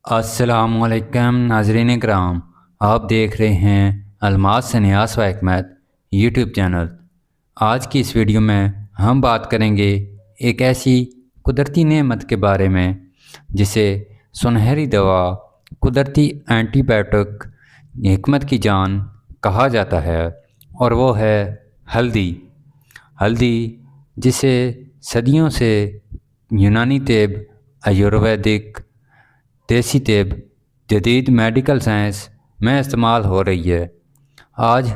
السلام علیکم ناظرین کرام، آپ دیکھ رہے ہیں الماس سنیاس و حکمت یوٹیوب چینل۔ آج کی اس ویڈیو میں ہم بات کریں گے ایک ایسی قدرتی نعمت کے بارے میں جسے سنہری دوا، قدرتی اینٹی بائیوٹک، حکمت کی جان کہا جاتا ہے، اور وہ ہے ہلدی۔ ہلدی جسے صدیوں سے یونانی طب، آیورویدک، دیسی طب، جدید میڈیکل سائنس میں استعمال ہو رہی ہے۔ آج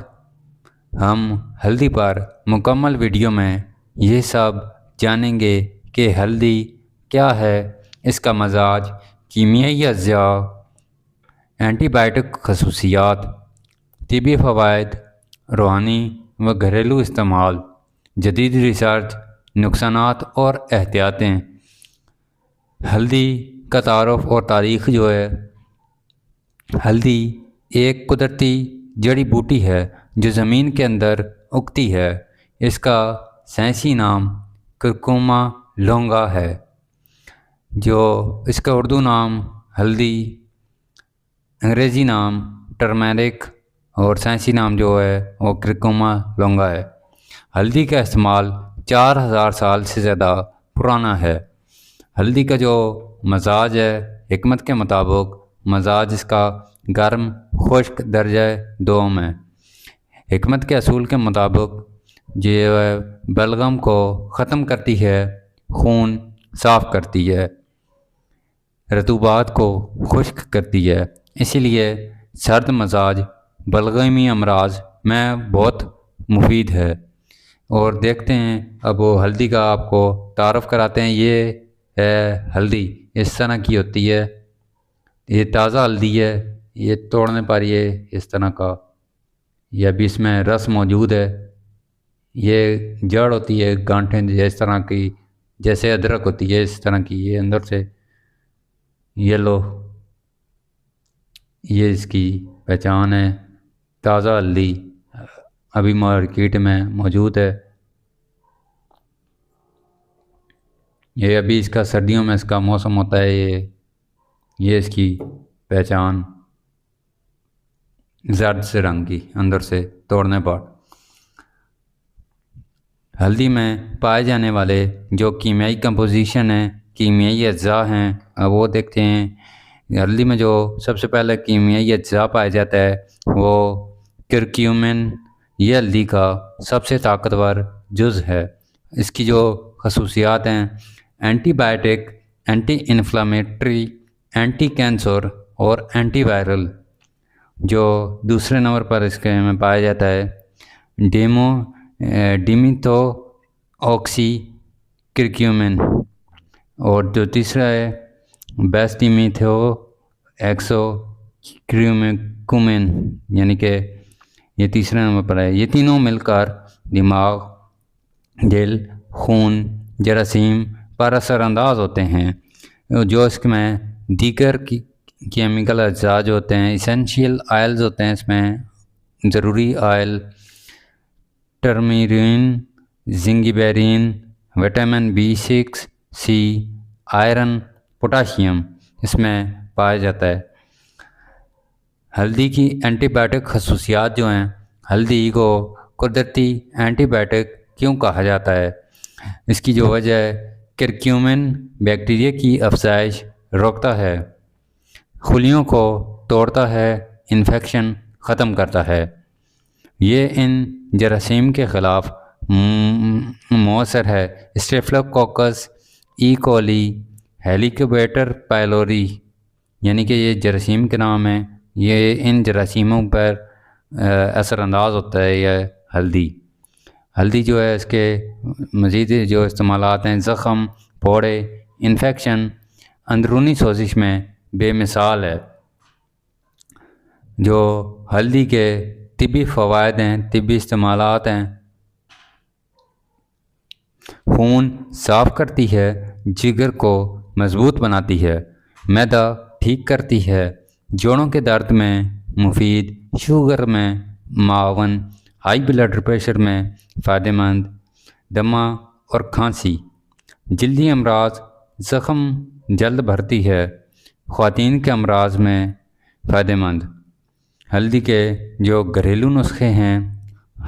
ہم ہلدی پر مکمل ویڈیو میں یہ سب جانیں گے کہ ہلدی کیا ہے، اس کا مزاج، کیمیائی اجزاء، اینٹی بائیوٹک خصوصیات، طبی فوائد، روحانی و گھریلو استعمال، جدید ریسرچ، نقصانات اور احتیاطیں۔ ہلدی کا تعارف اور تاریخ جو ہے، ہلدی ایک قدرتی جڑی بوٹی ہے جو زمین کے اندر اگتی ہے۔ اس کا سائنسی نام کرکوما لونگا ہے، جو اس کا اردو نام ہلدی، انگریزی نام ٹرمرک اور سائنسی نام جو ہے وہ کرکوما لونگا ہے۔ ہلدی کا استعمال 4000 سال سے زیادہ پرانا ہے۔ ہلدی کا جو مزاج ہے، حکمت کے مطابق مزاج اس کا گرم خشک درجہ دوم ہے۔ حکمت کے اصول کے مطابق جو بلغم کو ختم کرتی ہے، خون صاف کرتی ہے، رطوبات کو خشک کرتی ہے، اسی لیے سرد مزاج بلغمی امراض میں بہت مفید ہے۔ اور دیکھتے ہیں اب وہ ہلدی کا آپ کو تعارف کراتے ہیں۔ یہ ہے ہلدی، اس طرح کی ہوتی ہے، یہ تازہ ہلدی ہے، یہ توڑنے پر یہ اس طرح کا، یہ ابھی اس میں رس موجود ہے۔ یہ جڑ ہوتی ہے، گانٹھیں اس طرح کی، جیسے ادرک ہوتی ہے اس طرح کی، یہ اندر سے یلو، یہ اس کی پہچان ہے۔ تازہ ہلدی ابھی مارکیٹ میں موجود ہے۔ یہ ابھی اس کا سردیوں میں اس کا موسم ہوتا ہے، یہ اس کی پہچان زرد سے رنگ کی اندر سے توڑنے پر۔ ہلدی میں پائے جانے والے جو کیمیائی کمپوزیشن ہیں، کیمیائی اجزاء ہیں، وہ دیکھتے ہیں۔ ہلدی میں جو سب سے پہلے کیمیائی اجزاء پایا جاتا ہے وہ کرکیومن، یہ ہلدی کا سب سے طاقتور جز ہے۔ اس کی جو خصوصیات ہیں، antibiotic, anti inflammatory, anti cancer اور اینٹی وائرل۔ جو دوسرے نمبر پر اس کے میں پایا جاتا ہے ڈیمیتھو آکسی کرکیومن، اور جو تیسرا ہے بیس ڈیمیتھو ایکسو کریومن، یعنی کہ یہ تیسرے نمبر پر ہے۔ یہ تینوں مل کر دماغ، دل، خون، جراثیم پر اثر انداز ہوتے ہیں۔ جو اس میں دیگر کیمیکل اجزاء جو ہوتے ہیں، اسینشیل آئلز ہوتے ہیں، اس میں ضروری oil, turmerin, zingiberene, vitamin B6، C، iron, potassium اس میں پایا جاتا ہے۔ ہلدی کی اینٹی بائیوٹک خصوصیات جو ہیں، ہلدی کو قدرتی اینٹی بائیوٹک کیوں کہا جاتا ہے؟ اس کی جو وجہ ہے، کرکیومن بیکٹیریا کی افزائش روکتا ہے، خلیوں کو توڑتا ہے، انفیکشن ختم کرتا ہے۔ یہ ان جراثیم کے خلاف مؤثر ہے۔ اسٹیفلوکوکس، ای کولی، ہیلیکوبیٹر پائلوری، یعنی کہ یہ جراثیم کے نام ہیں، یہ ان جراثیموں پر اثر انداز ہوتا ہے یہ ہلدی۔ ہلدی جو ہے اس کے مزید جو استعمالات ہیں، زخم، پھوڑے، انفیکشن، اندرونی سوزش میں بے مثال ہے۔ جو ہلدی کے طبی فوائد ہیں، طبی استعمالات ہیں، خون صاف کرتی ہے، جگر کو مضبوط بناتی ہے، معدہ ٹھیک کرتی ہے، جوڑوں کے درد میں مفید، شوگر میں معاون، ہائی بلڈ پریشر میں فائدہ مند، دمہ اور کھانسی، جلدی امراض، زخم جلد بھرتی ہے، خواتین کے امراض میں فائدہ مند۔ ہلدی کے جو گھریلو نسخے ہیں،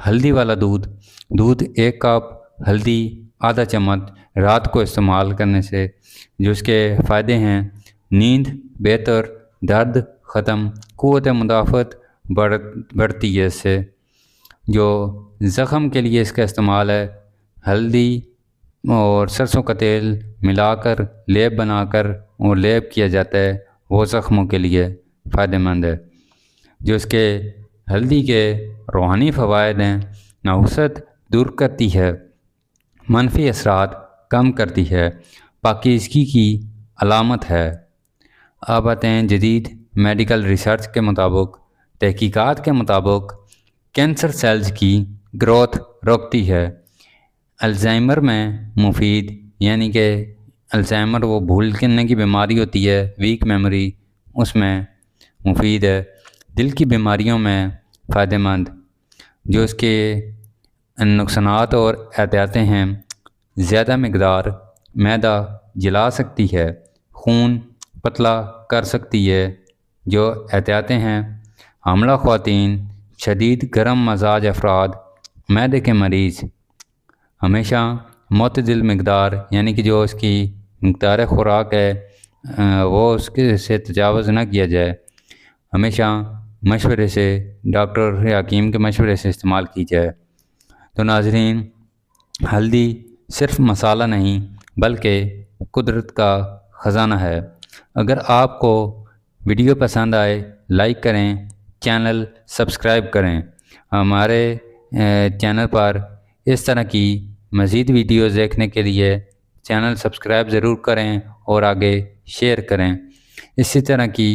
ہلدی والا دودھ 1 کپ ہلدی آدھا چمچ رات کو استعمال کرنے سے جو اس کے فائدے ہیں: نیند بہتر، درد ختم، قوت مدافعت بڑھتی ہے۔ اس سے جو زخم کے لیے اس کا استعمال ہے، ہلدی اور سرسوں کا تیل ملا کر لیپ بنا کر اور لیپ کیا جاتا ہے، وہ زخموں کے لیے فائدہ مند ہے۔ جو اس کے ہلدی کے روحانی فوائد ہیں: نحوست دور کرتی ہے، منفی اثرات کم کرتی ہے، پاکیزگی کی علامت ہے۔ اب آتے ہیں جدید میڈیکل ریسرچ کے مطابق، تحقیقات کے مطابق کینسر سیلز کی گروتھ روکتی ہے، الزائمر میں مفید، یعنی کہ الزائمر وہ بھول کرنے کی بیماری ہوتی ہے، ویک میموری، اس میں مفید ہے۔ دل کی بیماریوں میں فائدہ مند۔ جو اس کے نقصانات اور احتیاطیں ہیں: زیادہ مقدار معدہ جلا سکتی ہے، خون پتلا کر سکتی ہے۔ جو احتیاطیں ہیں: حاملہ خواتین، شدید گرم مزاج افراد، معدے کے مریض ہمیشہ معتدل مقدار، یعنی کہ جو اس کی مقدار خوراک ہے وہ اس کے سے تجاوز نہ کیا جائے، ہمیشہ مشورے سے، ڈاکٹر یا حکیم کے مشورے سے استعمال کی جائے۔ تو ناظرین، ہلدی صرف مسالہ نہیں بلکہ قدرت کا خزانہ ہے۔ اگر آپ کو ویڈیو پسند آئے لائک کریں، چینل سبسکرائب کریں۔ ہمارے چینل پر اس طرح کی مزید ویڈیوز دیکھنے کے لیے چینل سبسکرائب ضرور کریں اور آگے شیئر کریں۔ اسی طرح کی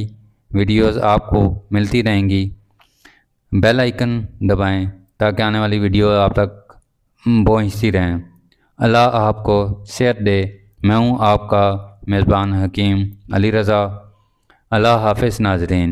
ویڈیوز آپ کو ملتی رہیں گی۔ بیل آئیکن دبائیں تاکہ آنے والی ویڈیو آپ تک پہنچتی رہیں۔ اللہ آپ کو صحت دے۔ میں ہوں آپ کا میزبان حکیم علی رضا۔ اللہ حافظ ناظرین۔